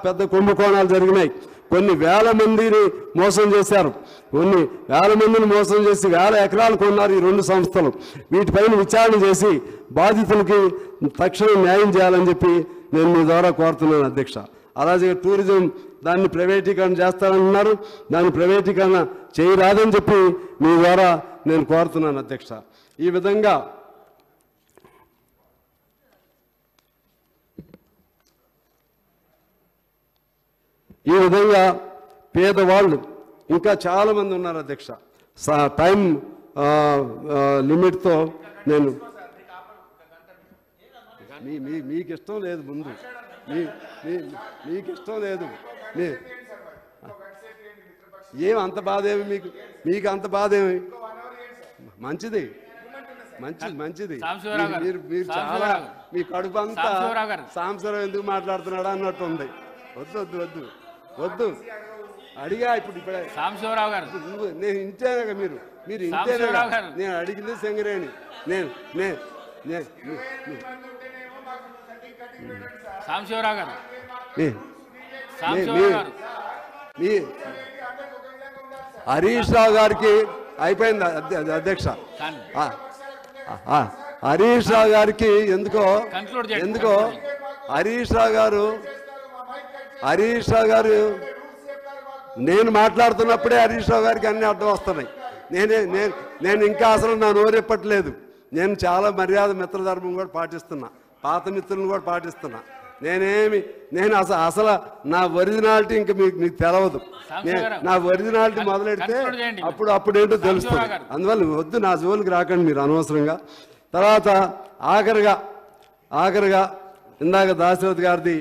పెద్ద కుంభకోణాలు జరిగినాయి. కొన్ని వేల మందిని మోసం చేశారు. కొన్ని వేల మందిని మోసం చేసి వేల ఎకరాలు కొన్నారు ఈ రెండు సంస్థలు. వీటిపైన విచారణ చేసి బాధితులకి తక్షణం న్యాయం చేయాలని చెప్పి నేను మీ ద్వారా కోరుతున్నాను అధ్యక్ష. అలాగే టూరిజం దాన్ని ప్రైవేటీకరణ చేస్తానంటున్నారు. దాన్ని ప్రైవేటీకరణ చేయరాదని చెప్పి మీ ద్వారా నేను కోరుతున్నాను అధ్యక్ష. ఈ విధంగా పేదవాళ్ళు ఇంకా చాలామంది ఉన్నారు అధ్యక్ష. టైం లిమిట్తో నేను మీకు ఇష్టం లేదు, ముందు మీకు ఇష్టం లేదు. ఏం అంత బాధ ఏమి మీకు అంత బాధ ఏమి? మంచిది మంచిది. మీరు చాలా మీ కడుపు అంతా సాంసరం ఎందుకు మాట్లాడుతున్నాడా అన్నట్టు ఉంది. వద్దు అడిగా ఇప్పుడే సాంబశివరావు గారు, నేను ఇంతేనా మీరు ఇంతేనా? నేను అడిగింది సింగరేణి. సాంబశివరావు గారు హరీష్ రావు గారికి అయిపోయింది అధ్యక్ష. హరీష్ రావు గారికి ఎందుకో హరీష్ రావు గారు నేను మాట్లాడుతున్నప్పుడే హరీష్ రావు గారికి అన్ని అడ్డం వస్తున్నాయి. నేను ఇంకా అసలు నా నోరెప్పట్లేదు. నేను చాలా మర్యాద మిత్రధర్మం కూడా పాటిస్తున్నా, పాత మిత్రులను కూడా పాటిస్తున్నా. నేను అసలు నా ఒరిజినాలిటీ ఇంకా మీకు తెలవదు. నా ఒరిజినాలిటీ మొదలెడితే అప్పుడేంటో తెలుస్తుంది. అందువల్ల వద్దు, నా జోలికి రాకండి మీరు అనవసరంగా. తర్వాత ఆఖరిగా ఇందాక దాశరథ్ గారిది